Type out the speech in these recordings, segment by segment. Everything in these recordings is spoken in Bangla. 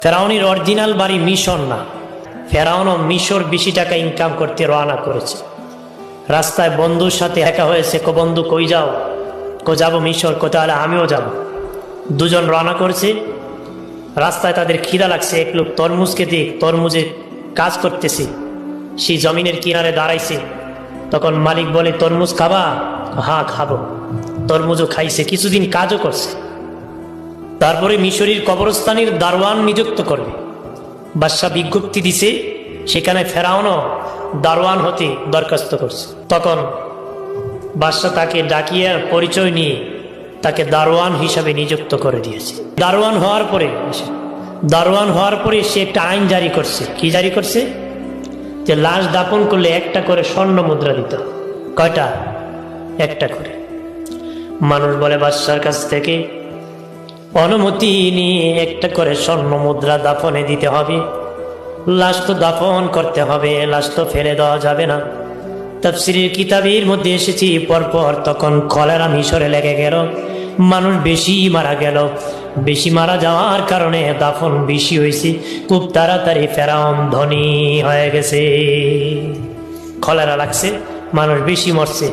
ফেরাউনের অরিজিনাল বাড়ি মিশর না, ফেরাউনও মিশর বেশি টাকা ইনকাম করতে রওনা করেছে। রাস্তায় বন্ধুর সাথে দেখা হয়েছে, কো বন্ধু কই যাও? কো যাবো মিশর। কো তাহলে আমিও যাব। দুজন রওনা করেছে। রাস্তায় তাদের খিদা লাগছে, এক লোক তরমুজ খেতে তরমুজে কাজ করতেছে, সেই জমিনের কিনারে দাঁড়াইছে। তখন মালিক বলে, তরমুজ খাবা? হ্যাঁ খাবো। তরমুজও খাইছে, কিছুদিন কাজও করছে। তারপরে মিশরের কবরস্থানের দারোয়ান নিযুক্ত করবে। বাদশাহ বিজ্ঞপ্তি দিছে, সেখানে ফেরাউনও দারোয়ান হতে দরখাস্ত করছে। তখন বাদশাহ তাকে ডাকিয়ে পরিচয় নিয়ে তাকে দারোয়ান হিসাবে নিযুক্ত করে দিয়েছে। দারোয়ান হওয়ার পরে সে একটা আইন জারি করছে। কি জারি করছে? যে লাশ দাপন করলে একটা করে স্বর্ণ মুদ্রা দিত। কয়টা? একটা করে। মানুষ বলে বাদশার কাছ থেকে অনুমতি নিয়ে একটা করে স্বর্ণ মুদ্রা দাফনে দিতে হবে। লাশ তো দাফন করতে হবে, লাশ তো ফেলে দেওয়া যাবে না। তাফসীরের কিতাবের মধ্যে এসেছি পরপর তখন কলেরা মিশরে লেগে গেল, মানুষ বেশি মারা গেল। বেশি মারা যাওয়ার কারণে দাফন বেশি হয়েছে। খুব তাড়াতাড়ি ফেরাউন ধনী হয়ে গেছে। কলেরা লাগছে, মানুষ বেশি মরছে,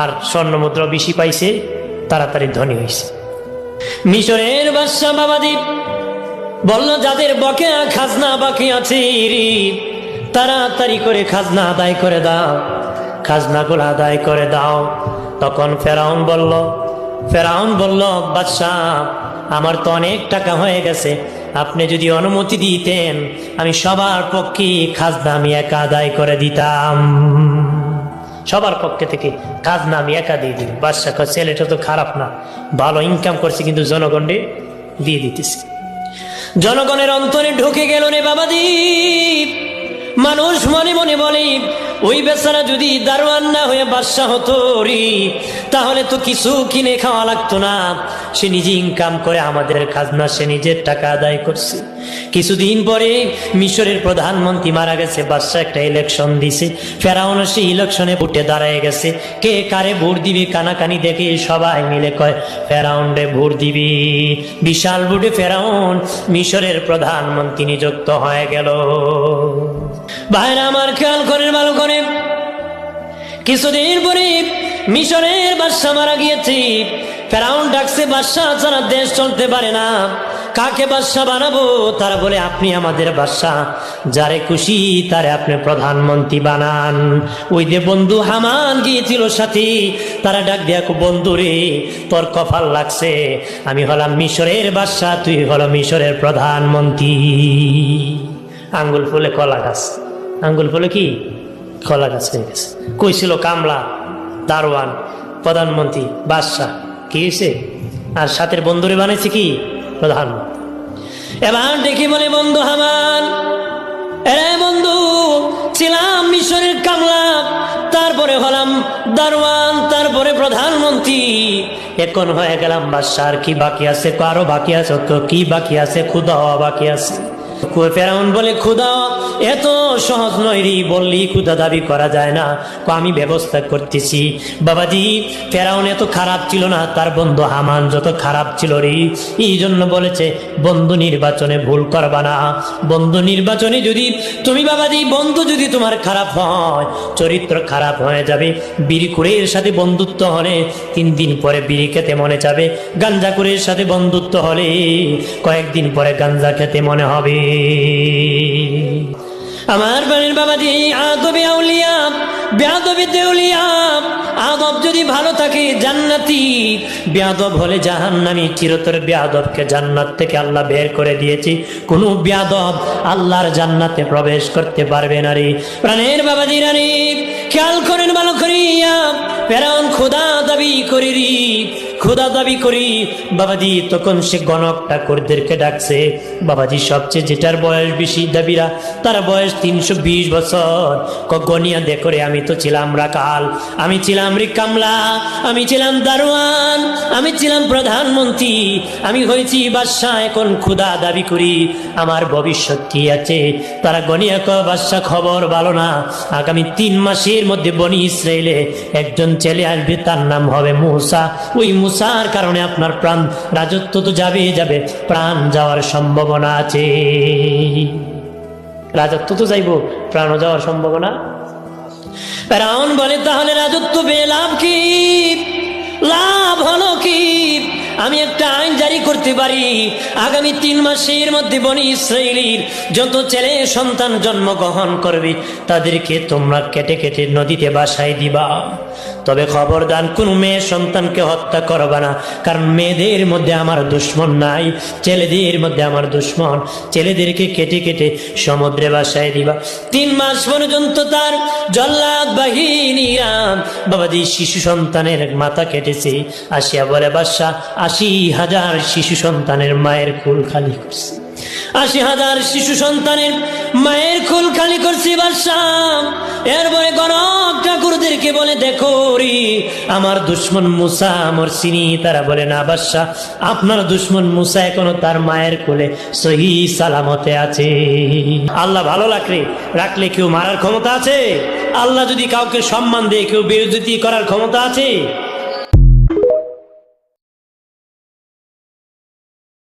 আর স্বর্ণ মুদ্রা বেশি পাইছে, তাড়াতাড়ি ধনী হয়েছে। মিশরের বাদশাহ বাবাজি বলল, যাদের বকেয়া খাজনা বাকি আছে তাড়াতাড়ি করে খাজনা আদায় করে দাও, খাজনাগুলো আদায় করে দাও। তখন ফেরাউন বলল, বাদশাহ আমার তো অনেক টাকা হয়ে গেছে, আপনি যদি অনুমতি দিতেন আমি সবার পক্ষে খাজনা আমি একা আদায় করে দিতাম। সবার পক্ষে থেকে খাজনা আমি একা দিয়ে দিই। বাদশাহ ছেলেটা তো খারাপ না, ভালো ইনকাম করছে, কিন্তু জনগণে দিয়ে দিতেছে। জনগণের অন্তরে ঢুকে গেল রে বাবাজি। মানুষ মনে মনে বলে, ওই বেচারা যদি দারোয়ান না হয়ে বাদশাহ হতো তাহলে তো কিছু কিনে খাওয়া লাগতো না। সে নিজে ইনকাম করে আমাদের খাজনা সে নিজের টাকা আদায় করছে। কিছুদিন পরে মিশরের প্রধানমন্ত্রী মারা গেছে, বাদশাহ একটা ইলেকশন দিছে। ফেরাউন সেই ইলেকশনে ভোটে দাঁড়ায় গেছে। কে কারে ভোট দিবি কানাকানি দেখে সবাই মিলে কয় ফেরাউন রে ভোট দিবি। বিশাল ভোটে ফেরাউন মিশরের প্রধানমন্ত্রী নিযুক্ত হয়ে গেল। ভাইরা আমার খেয়াল করেন ভালো করে, কিছুদিন পরে মিশরের বাদশাহ মারা গিয়েছে। ফেরাউন ডাকছে, বাদশাহ ছাড়া দেশ চলতে পারে না, কাকে বাদশাহ বানাবো? তারা বলে, আপনি আমাদের বাদশাহ, যারে খুশি তারে আপনি প্রধানমন্ত্রী বানান। ওই যে বন্ধু হামান গিয়েছিল সাথে, তারা ডাক দিয়া, বন্ধু রে তোর কপাল লাগছে, আমি হলাম মিশরের বাদশাহ, তুই হলো মিশরের প্রধানমন্ত্রী। আঙ্গুল ফুলে কলা গাছ, আঙ্গুল ফুলে কি কলা গাছ হয়ে গেছে। কইছিল কামলা, দারোয়ান, প্রধানমন্ত্রী, বাদশাহ, কি হয়েছে? আর সাথের বন্ধুরে বানাইছে কি প্রধানমন্ত্রী। এবার দেখি বলে, বন্ধু হামান, এরে বন্ধু, ছিলাম মিশরের কামলা, তারপরে হলাম দারোয়ান, তারপরে প্রধানমন্ত্রী, এখন হয়ে গেলাম বাদশাহ। আর কি বাকি আছে? আরো বাকি আছে। কি বাকি আছে? ক্ষুধা হওয়া বাকি আছে। ফেরাউন বলে, ক্ষুধা এত সহজ নয় রে, বললি ক্ষুধা দাবি করা যায় না। আমি ব্যবস্থা করতেছি। বাবাজি ফেরাউন এত খারাপ ছিল না, তার বন্ধু হামান যত খারাপ ছিল রে। এই জন্য বলেছে, বন্ধু নির্বাচনে ভুল করবা না। বন্ধু নির্বাচনে যদি তুমি বাবাজি বন্ধু যদি তোমার খারাপ হয়, চরিত্র খারাপ হয়ে যাবে। বিড়িখুরের সাথে বন্ধুত্ব হলে 3 দিন পরে বিড়ি খেতে মনে যাবে। গাঞ্জাখুরের সাথে বন্ধুত্ব হলে কয়েকদিন পরে গাঞ্জা খেতে মনে হবে। আমার বাড়ির বাবাজি আদবে আউলিয়া বেয়াদবে দেউলিয়া। আদব যদি ভালো থাকে জান্নাতি, বেয়াদব হলে জাহান্নামী। চিরতর বেয়াদবকে জান্নাত থেকে আল্লাহ বের করে দিয়েছি। কোনো বেয়াদব আল্লাহর জান্নাতে প্রবেশ করতে পারবে না রে। প্রাণের বাবাজি রানী খেয়াল করেন ভালো করিয়া, ফেরাউন খোদা দাবি করি রি, খোদা দাবি করি বাবাজি। তখন সে গণক ঠাকুরদেরকে ডাকছে। বাবাজি সবচেয়ে যেটার বয়স বেশি দাবিরা, তার বয়স 320 বছর। গনিয়া দেখরে, আমি তো ছিলাম রাকাল, আমি ছিলাম রে কামলা, আমি ছিলাম দারোয়ান, আমি ছিলাম প্রধানমন্ত্রী, আমি হয়েছি বাদশাহ, এখন খোদা দাবি করি। আমার ভবিষ্যৎ কি আছে? তারা গনিয়া কয়, বাদশাহ খবর ভালো না, আগামী 3 মাসের মধ্যে বনি ইসরাইলে একজন ছেলে আসবে, তার নাম হবে মুসা। ওই মুসার কারণে আপনার প্রাণ, রাজত্ব তো যাবে, প্রাণ যাওয়ার সম্ভাবনা আছে। রাজত্ব তো যাইব, প্রাণও যাওয়ার সম্ভাবনা। ফেরাউন বলে, তাহলে রাজত্ব পেয়ে লাভ কি? লাভ হলো কি? আমি একটা আইন জারি করতে পারি, আগামী 3 মাসের মধ্যে বনি ইসরাইলের যত ছেলে সন্তান জন্মগ্রহণ করবে তাদেরকে তোমরা কেটে কেটে নদীতে ভাসায় দিবা। তবে খবরদার কোন মেয়ে সন্তানকে হত্যা করবা না, কারণ মেয়েদের মধ্যে আমার দুশ্মন নাই, ছেলেদের মধ্যে আমার দুশ্মন। ছেলেদেরকে কেটে কেটে সমুদ্রে ভাসায় দিবা। 3 মাস পর্যন্ত তার জল্লাদ বাহিনীরা বাবাজি শিশু সন্তানের মাথা কেটেছে। আসিয়া বলে, বাদশাহ 80,000 শিশু সন্তানের মায়ের কুল খালি করছে। 80,000 শিশু সন্তানের মায়ের কুল খালি করছে বাদশাহ। এরপরে গণক ঠাকুরদেরকে বলে, দেখো রে আমার দুশ্মন মুসা মরসিনি। তারা বলে, না বাদশাহ, আপনার দুশ্মন মুসা এখনো তার মায়ের কোলে সহি সালামতে আছে। আল্লাহ ভালো রাখলে কেউ মারার ক্ষমতা আছে? আল্লাহ যদি কাউকে সম্মান দেয়, কেউ বেইজ্জতি করার ক্ষমতা আছে?